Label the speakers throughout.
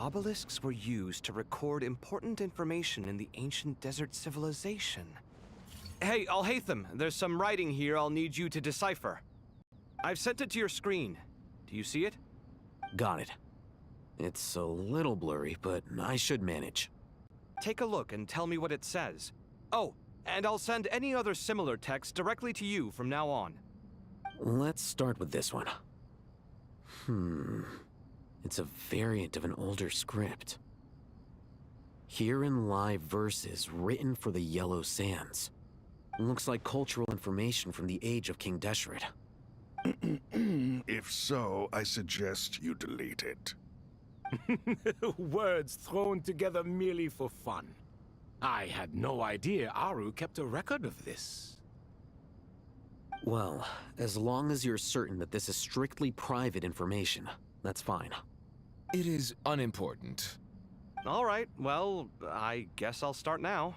Speaker 1: Obelisks were used to record important information in the ancient desert civilization. Hey, Al-Haytham, there's some writing here I'll need you to decipher. I've sent it to your screen. Do you see it?
Speaker 2: Got it. It's a little blurry, but I should manage.
Speaker 1: Take a look and tell me what it says. Oh, and I'll send any other similar text directly to you from now on.
Speaker 2: Let's start with this one. It's a variant of an older script. Herein lie verses written for the Yellow Sands. Looks like cultural information from the age of King Deshret.
Speaker 3: If so, I suggest you delete it.
Speaker 4: Words thrown together merely for fun. I had no idea Aru kept a record of this.
Speaker 2: Well, as long as you're certain that this is strictly private information, that's fine.
Speaker 5: It is unimportant.
Speaker 1: All right, well, I guess I'll start now.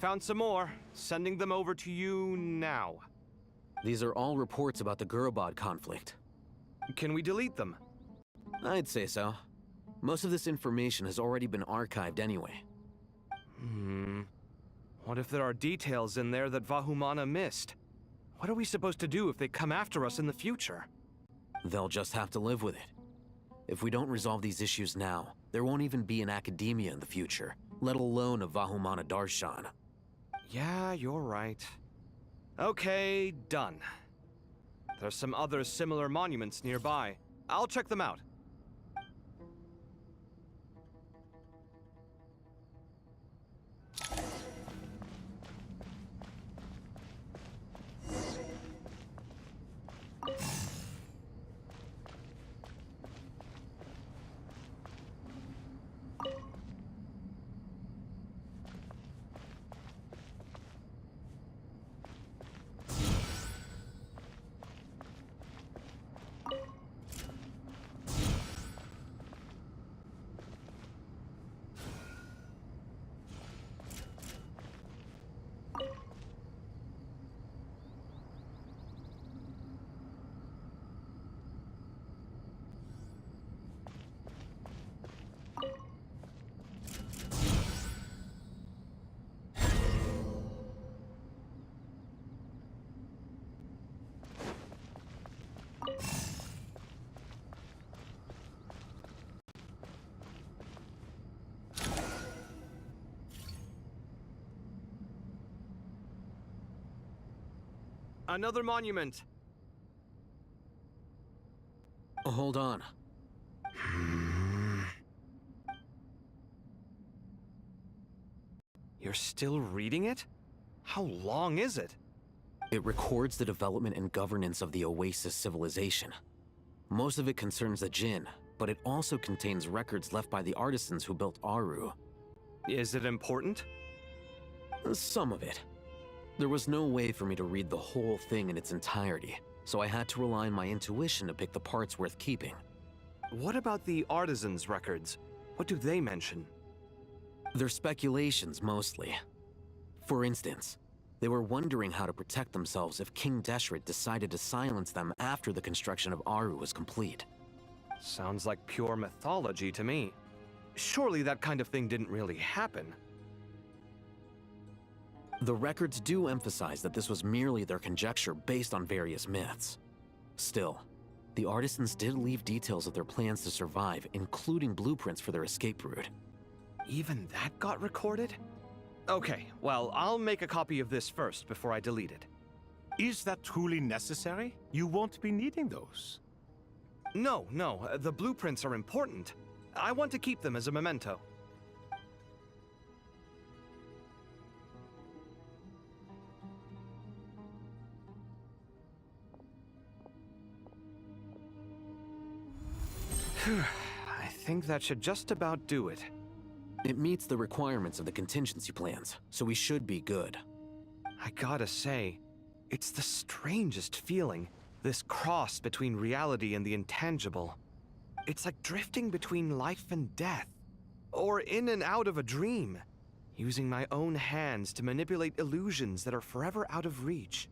Speaker 1: Found some more. Sending them over to you now.
Speaker 2: These are all reports about the Gurubad conflict.
Speaker 1: Can we delete them?
Speaker 2: I'd say so. Most of this information has already been archived anyway.
Speaker 1: What if there are details in there that Vahumana missed? What are we supposed to do if they come after us in the future?
Speaker 2: They'll just have to live with it. If we don't resolve these issues now, there won't even be an academia in the future, let alone a Vahumana Darshan.
Speaker 1: Yeah, you're right. Okay, done. There's some other similar monuments nearby. I'll check them out. Another monument.
Speaker 2: Hold on.
Speaker 1: You're still reading it? How long is it?
Speaker 2: It records the development and governance of the Oasis civilization. Most of it concerns the Jinn, but it also contains records left by the artisans who built Aru.
Speaker 1: Is it important?
Speaker 2: Some of it. There was no way for me to read the whole thing in its entirety, so I had to rely on my intuition to pick the parts worth keeping.
Speaker 1: What about the artisans' records? What do they mention?
Speaker 2: They're speculations, mostly. For instance, they were wondering how to protect themselves if King Deshret decided to silence them after the construction of Aru was complete.
Speaker 1: Sounds like pure mythology to me. Surely that kind of thing didn't really happen.
Speaker 2: The records do emphasize that this was merely their conjecture based on various myths. Still, the artisans did leave details of their plans to survive, including blueprints for their escape route.
Speaker 1: Even that got recorded? Okay, well, I'll make a copy of this first before I delete it.
Speaker 4: Is that truly necessary? You won't be needing those.
Speaker 1: No, the blueprints are important. I want to keep them as a memento. I think that should just about do it.
Speaker 2: It meets the requirements of the contingency plans, so we should be good.
Speaker 1: I gotta say, it's the strangest feeling, this cross between reality and the intangible. It's like drifting between life and death, or in and out of a dream, using my own hands to manipulate illusions that are forever out of reach.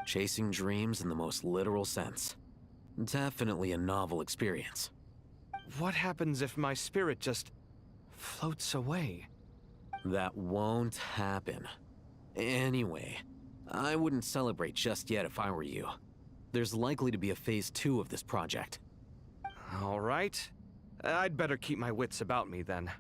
Speaker 2: Chasing dreams in the most literal sense. Definitely a novel experience.
Speaker 1: What happens if my spirit just floats away?
Speaker 2: That won't happen. Anyway, I wouldn't celebrate just yet if I were you. There's likely to be a phase 2 of this project.
Speaker 1: All right. I'd better keep my wits about me then.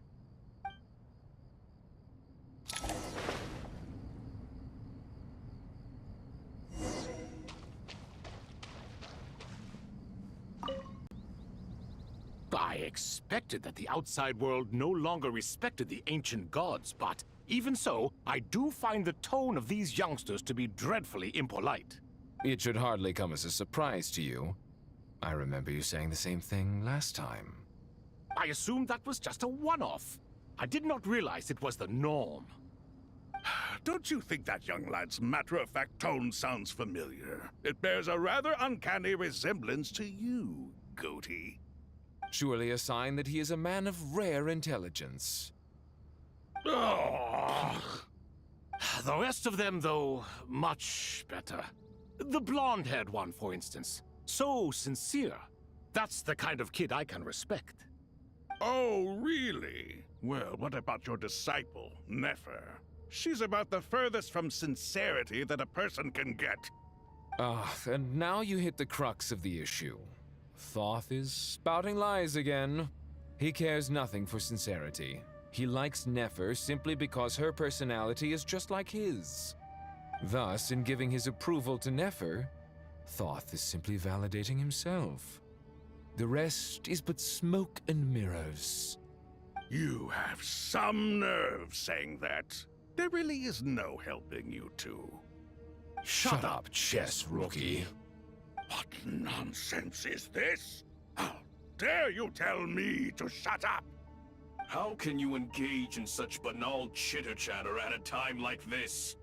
Speaker 4: I expected that the outside world no longer respected the ancient gods, but even so, I do find the tone of these youngsters to be dreadfully impolite.
Speaker 5: It should hardly come as a surprise to you. I remember you saying the same thing last time.
Speaker 4: I assumed that was just a one-off. I did not realize it was the norm.
Speaker 3: Don't you think that young lad's matter-of-fact tone sounds familiar? It bears a rather uncanny resemblance to you, Goatee.
Speaker 5: Surely a sign that he is a man of rare intelligence.
Speaker 4: Ugh. The rest of them, though, much better. The blonde-haired one, for instance. So sincere. That's the kind of kid I can respect.
Speaker 3: Oh, really? Well, what about your disciple, Nefer? She's about the furthest from sincerity that a person can get.
Speaker 5: And now you hit the crux of the issue. Thoth is spouting lies again. He cares nothing for sincerity. He likes Nefer simply because her personality is just like his. Thus, in giving his approval to Nefer, Thoth is simply validating himself. The rest is but smoke and mirrors.
Speaker 3: You have some nerve saying that. There really is no helping you two.
Speaker 5: Shut up, chess rookie.
Speaker 3: What nonsense is this? How dare you tell me to shut up?
Speaker 6: How can you engage in such banal chitter-chatter at a time like this?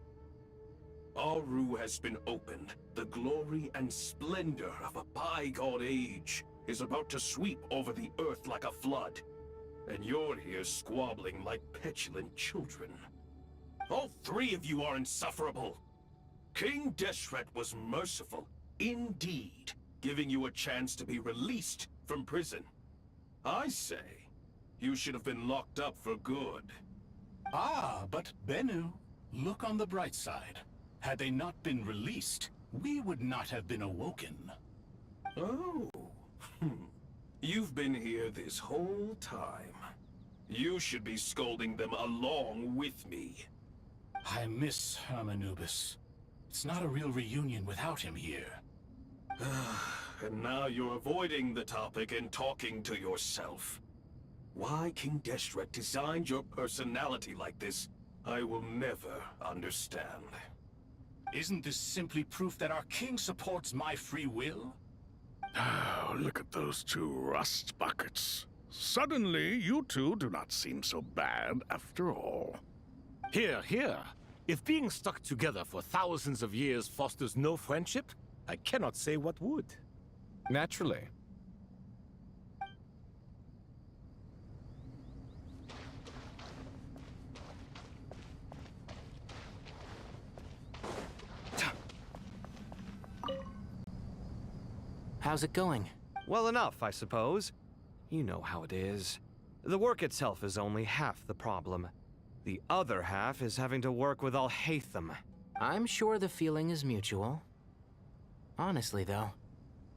Speaker 6: Aru has been opened. The glory and splendor of a bygone age is about to sweep over the earth like a flood. And you're here squabbling like petulant children. All three of you are insufferable. King Deshret was merciful, indeed, giving you a chance to be released from prison. I say, you should have been locked up for good.
Speaker 7: Ah, but Bennu, look on the bright side. Had they not been released, we would not have been awoken.
Speaker 6: Oh, you've been here this whole time. You should be scolding them along with me.
Speaker 7: I miss Hermanubis. It's not a real reunion without him here.
Speaker 6: And now you're avoiding the topic and talking to yourself. Why King Deshret designed your personality like this, I will never understand.
Speaker 7: Isn't this simply proof that our king supports my free will?
Speaker 3: Oh, look at those two rust buckets. Suddenly, you two do not seem so bad after all.
Speaker 4: Here, here. If being stuck together for thousands of years fosters no friendship, I cannot say what would.
Speaker 5: Naturally.
Speaker 8: How's it going?
Speaker 1: Well enough, I suppose. You know how it is. The work itself is only half the problem. The other half is having to work with Al-Haytham.
Speaker 8: I'm sure the feeling is mutual. Honestly, though,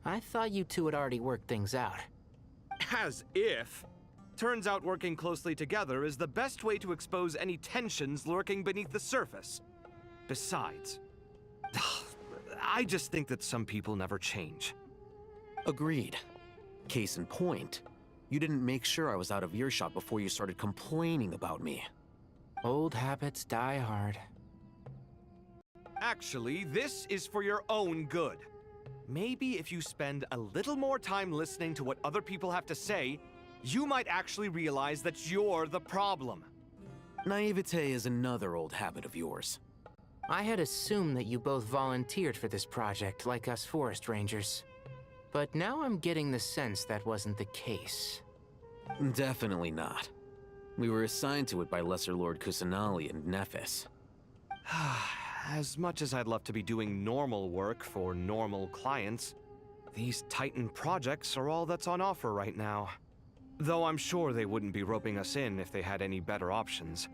Speaker 8: I thought you two had already worked things out.
Speaker 1: As if. Turns out working closely together is the best way to expose any tensions lurking beneath the surface. Besides, I just think that some people never change.
Speaker 2: Agreed. Case in point, you didn't make sure I was out of earshot before you started complaining about me.
Speaker 8: Old habits die hard.
Speaker 1: Actually, this is for your own good. Maybe if you spend a little more time listening to what other people have to say, you might actually realize that you're the problem.
Speaker 2: Naivete is another old habit of yours.
Speaker 8: I had assumed that you both volunteered for this project, like us forest rangers. But now I'm getting the sense that wasn't the case.
Speaker 2: Definitely not. We were assigned to it by Lesser Lord Kusanali and Nephis.
Speaker 1: As much as I'd love to be doing normal work for normal clients, these Titan projects are all that's on offer right now. Though I'm sure they wouldn't be roping us in if they had any better options.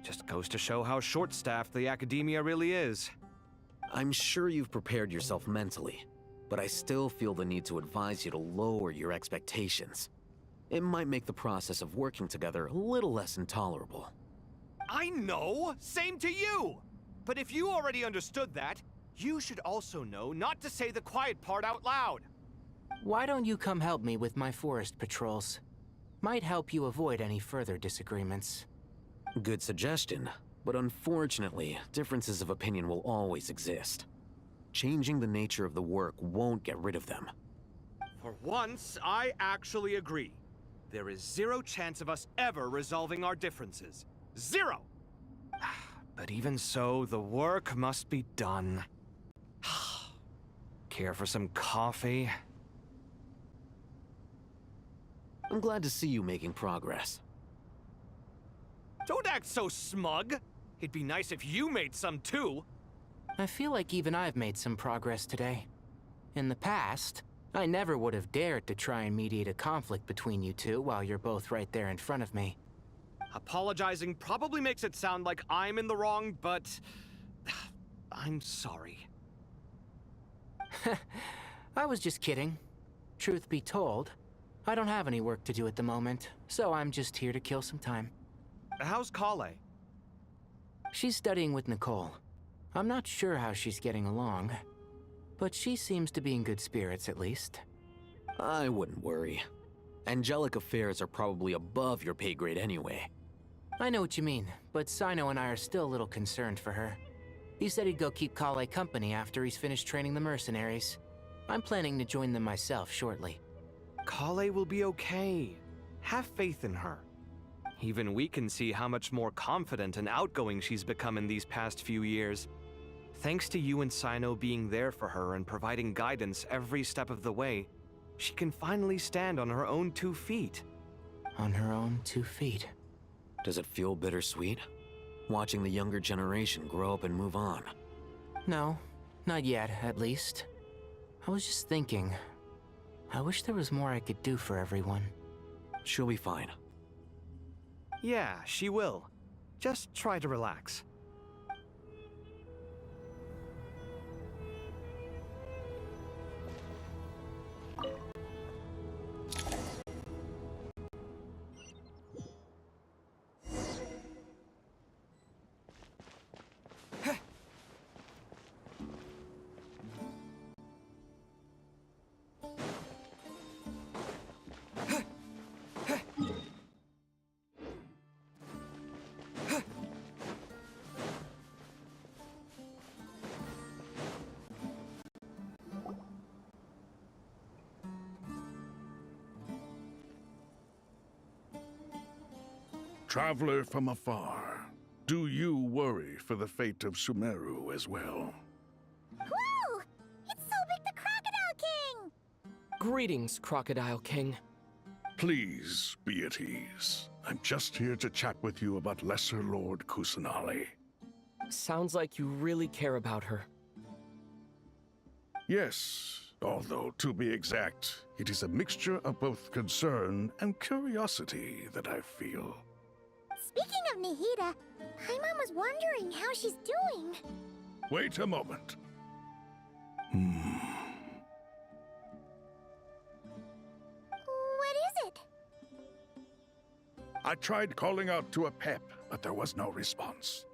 Speaker 1: Just goes to show how short-staffed the academia really is.
Speaker 2: I'm sure you've prepared yourself mentally, but I still feel the need to advise you to lower your expectations. It might make the process of working together a little less intolerable.
Speaker 1: I know! Same to you! But if you already understood that, you should also know not to say the quiet part out loud.
Speaker 8: Why don't you come help me with my forest patrols? Might help you avoid any further disagreements.
Speaker 2: Good suggestion, but unfortunately, differences of opinion will always exist. Changing the nature of the work won't get rid of them.
Speaker 1: For once, I actually agree. There is zero chance of us ever resolving our differences. Zero! But even so, the work must be done. Care for some coffee?
Speaker 2: I'm glad to see you making progress.
Speaker 1: Don't act so smug! It'd be nice if you made some too!
Speaker 8: I feel like even I've made some progress today. In the past, I never would have dared to try and mediate a conflict between you two while you're both right there in front of me.
Speaker 1: Apologizing probably makes it sound like I'm in the wrong, but I'm sorry.
Speaker 8: I was just kidding. Truth be told, I don't have any work to do at the moment, so I'm just here to kill some time.
Speaker 1: How's Kale?
Speaker 8: She's studying with Nicole. I'm not sure how she's getting along, but she seems to be in good spirits at least.
Speaker 2: I wouldn't worry. Angelic affairs are probably above your pay grade anyway.
Speaker 8: I know what you mean, but Sino and I are still a little concerned for her. He said he'd go keep Kale company after he's finished training the mercenaries. I'm planning to join them myself shortly.
Speaker 1: Kale will be okay. Have faith in her. Even we can see how much more confident and outgoing she's become in these past few years. Thanks to you and Sino being there for her and providing guidance every step of the way, she can finally stand on her own 2 feet.
Speaker 8: On her own 2 feet.
Speaker 2: Does it feel bittersweet? Watching the younger generation grow up and move on?
Speaker 8: No, not yet, at least. I was just thinking, I wish there was more I could do for everyone.
Speaker 2: She'll be fine.
Speaker 1: Yeah, she will. Just try to relax.
Speaker 3: Traveler from afar, do you worry for the fate of Sumeru as well?
Speaker 9: Whoa! It's so big the Crocodile King!
Speaker 10: Greetings, Crocodile King.
Speaker 3: Please be at ease. I'm just here to chat with you about Lesser Lord Kusanali.
Speaker 10: Sounds like you really care about her.
Speaker 3: Yes, although to be exact, it is a mixture of both concern and curiosity that I feel.
Speaker 9: Speaking of Nihida, Paimon was wondering how she's doing.
Speaker 3: Wait a moment.
Speaker 9: What is it?
Speaker 3: I tried calling out to a pep, but there was no response.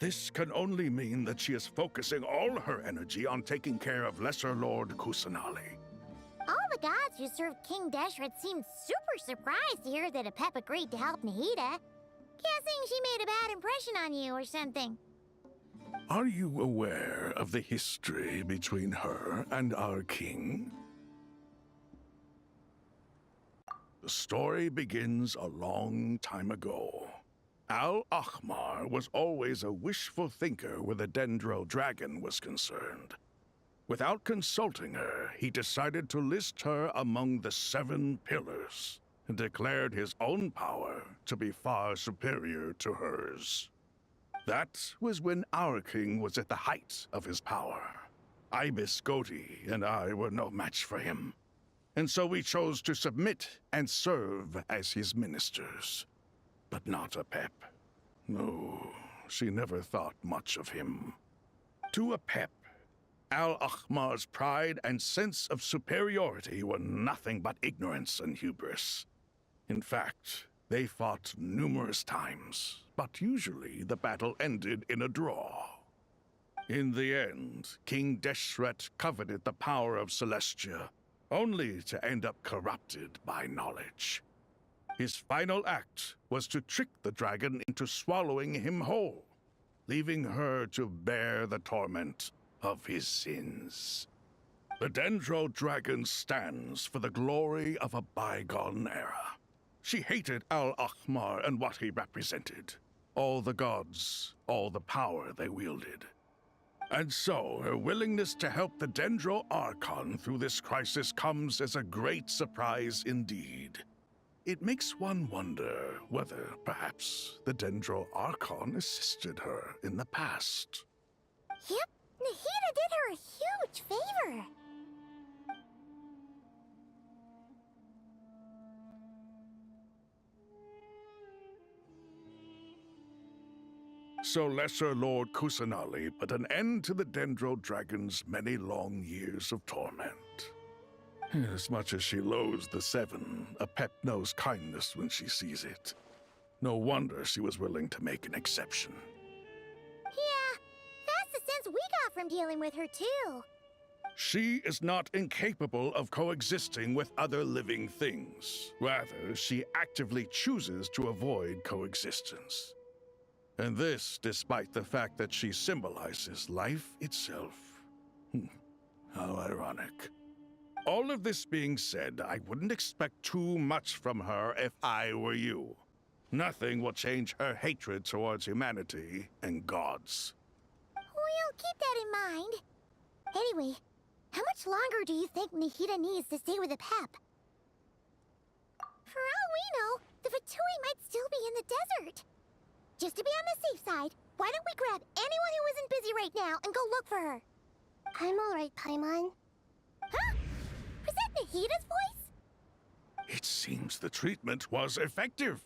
Speaker 3: This can only mean that she is focusing all her energy on taking care of Lesser Lord Kusanali.
Speaker 9: All the gods who served King Deshret seemed super surprised to hear that Apep agreed to help Nahida. Guessing she made a bad impression on you or something.
Speaker 3: Are you aware of the history between her and our king? The story begins a long time ago. Al-Ahmar was always a wishful thinker where the Dendro dragon was concerned. Without consulting her, he decided to list her among the 7 pillars and declared his own power to be far superior to hers. That was when our king was at the height of his power. Ibis Goti and I were no match for him, and so we chose to submit and serve as his ministers. But not Apep. No, she never thought much of him. To Apep, Al-Ahmar's pride and sense of superiority were nothing but ignorance and hubris. In fact, they fought numerous times, but usually the battle ended in a draw. In the end, King Deshret coveted the power of Celestia, only to end up corrupted by knowledge. His final act was to trick the dragon into swallowing him whole, leaving her to bear the torment of his sins. The Dendro dragon stands for the glory of a bygone era. She hated Al-Ahmar and what he represented. All the gods, all the power they wielded. And so, her willingness to help the Dendro Archon through this crisis comes as a great surprise indeed. It makes one wonder whether, perhaps, the Dendro Archon assisted her in the past.
Speaker 9: Yep, Nahida did her a huge favor.
Speaker 3: So Lesser Lord Kusanali put an end to the Dendro Dragon's many long years of torment. As much as she loathes the 7, Apep knows kindness when she sees it. No wonder she was willing to make an exception.
Speaker 9: Yeah, that's the sense we got from dealing with her too.
Speaker 3: She is not incapable of coexisting with other living things. Rather, she actively chooses to avoid coexistence. And this despite the fact that she symbolizes life itself. How ironic. All of this being said, I wouldn't expect too much from her if I were you. Nothing will change her hatred towards humanity and gods.
Speaker 9: We'll keep that in mind. Anyway, how much longer do you think Nahida needs to stay with Apep? For all we know, the Fatui might still be in the desert. Just to be on the safe side, why don't we grab anyone who isn't busy right now and go look for her? I'm alright, Paimon. Huh? Was that Nahida's voice?
Speaker 3: It seems the treatment was effective.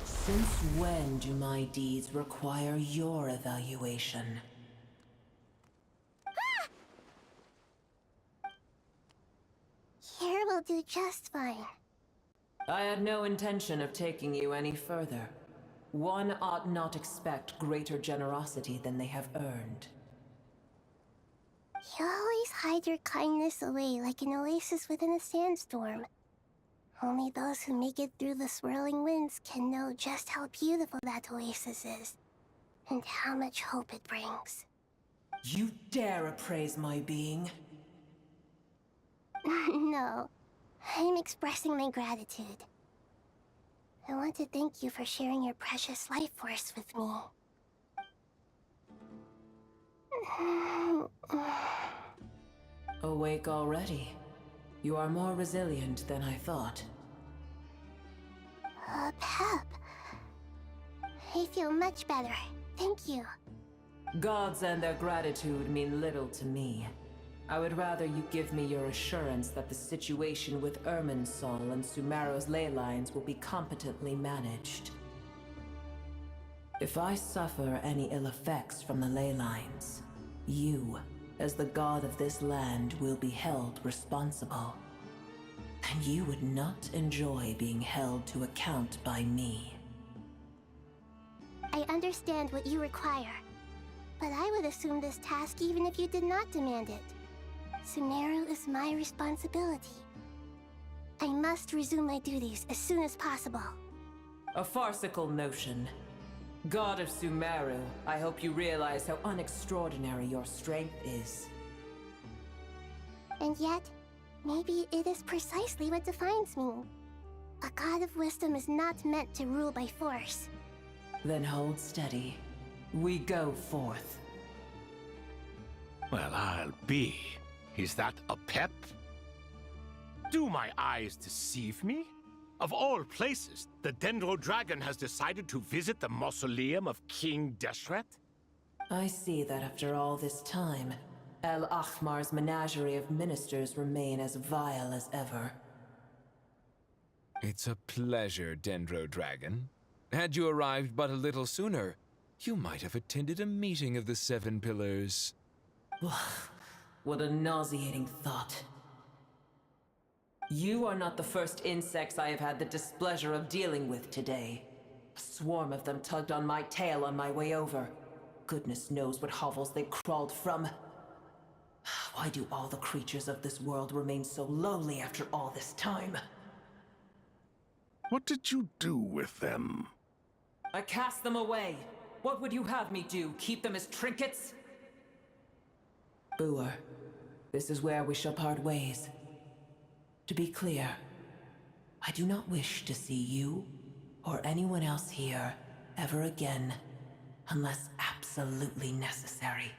Speaker 11: Since when do my deeds require your evaluation?
Speaker 9: Ah! Here will do just fine.
Speaker 11: I had no intention of taking you any further. One ought not expect greater generosity than they have earned.
Speaker 9: You always hide your kindness away like an oasis within a sandstorm. Only those who make it through the swirling winds can know just how beautiful that oasis is, and how much hope it brings.
Speaker 11: You dare appraise my being?
Speaker 9: No, I'm expressing my gratitude. I want to thank you for sharing your precious life force with me.
Speaker 11: Awake already? You are more resilient than I thought.
Speaker 9: Pep. I feel much better. Thank you.
Speaker 11: Gods and their gratitude mean little to me. I would rather you give me your assurance that the situation with Irminsul and Sumero's ley lines will be competently managed. If I suffer any ill effects from the ley lines, you, as the god of this land, will be held responsible. And you would not enjoy being held to account by me.
Speaker 9: understand what you require. But I would assume this task even if you did not demand it. Sumeru is my responsibility. I must resume my duties as soon as possible.
Speaker 11: A farcical notion. God of Sumeru, I hope you realize how unextraordinary your strength is.
Speaker 9: And yet, maybe it is precisely what defines me. A god of wisdom is not meant to rule by force.
Speaker 11: Then hold steady. We go forth.
Speaker 4: Well, I'll be. Is that a pep? Do my eyes deceive me? Of all places, the Dendro Dragon has decided to visit the mausoleum of King Deshret?
Speaker 11: I see that after all this time, El Ahmar's menagerie of ministers remain as vile as ever.
Speaker 5: It's a pleasure, Dendro Dragon. Had you arrived but a little sooner, you might have attended a meeting of the Seven Pillars.
Speaker 11: What a nauseating thought. You are not the first insects I have had the displeasure of dealing with today. A swarm of them tugged on my tail on my way over. Goodness knows what hovels they crawled from. Why do all the creatures of this world remain so lowly after all this time?
Speaker 3: What did you do with them?
Speaker 11: I cast them away. What would you have me do? Keep them as trinkets? Booer, this is where we shall part ways. To be clear, I do not wish to see you or anyone else here ever again, unless absolutely necessary.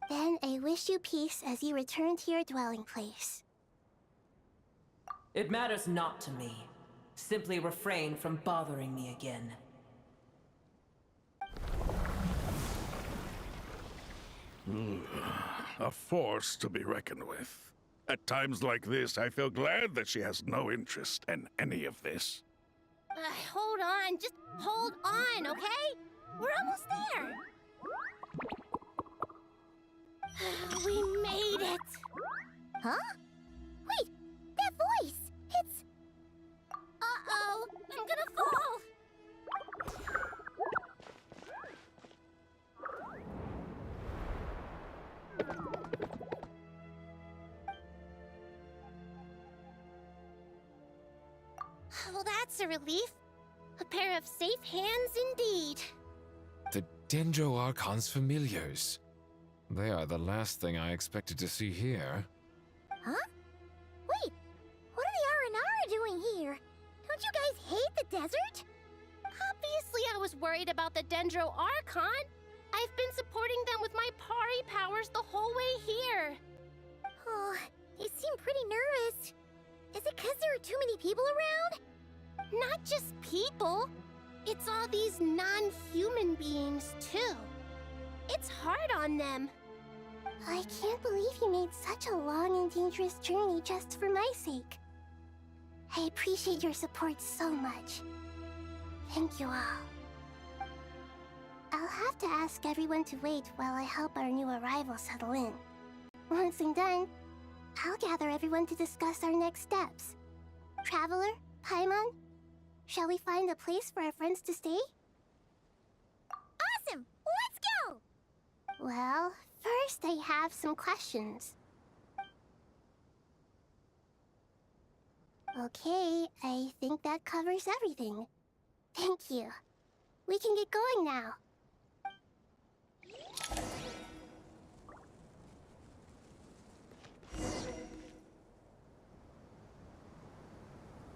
Speaker 9: Then I wish you peace as you return to your dwelling place.
Speaker 11: It matters not to me. Simply refrain from bothering me again.
Speaker 3: A force to be reckoned with. At times like this, I feel glad that she has no interest in any of this.
Speaker 9: Hold on, just hold on, okay? We're almost there. We made it. Huh? Wait, that voice! It's... Uh-oh, I'm gonna fall! Well, that's a relief. A pair of safe hands indeed.
Speaker 5: The Dendro Archon's familiars. They are the last thing I expected to see here.
Speaker 9: Huh? Wait, what are the R&R doing here? Don't you guys hate the desert? Obviously I was worried about the Dendro Archon. I've been supporting them with my Pari powers the whole way here. Oh, you seem pretty nervous. Is it because there are too many people around? Not just people. It's all these non-human beings, too. It's hard on them. I can't believe you made such a long and dangerous journey just for my sake. I appreciate your support so much. Thank you all. I'll have to ask everyone to wait while I help our new arrival settle in. Once I'm done, I'll gather everyone to discuss our next steps. Traveler, Paimon, shall we find a place for our friends to stay? Awesome! Let's go! Well, first I have some questions. Okay, I think that covers everything. Thank you. We can get going now.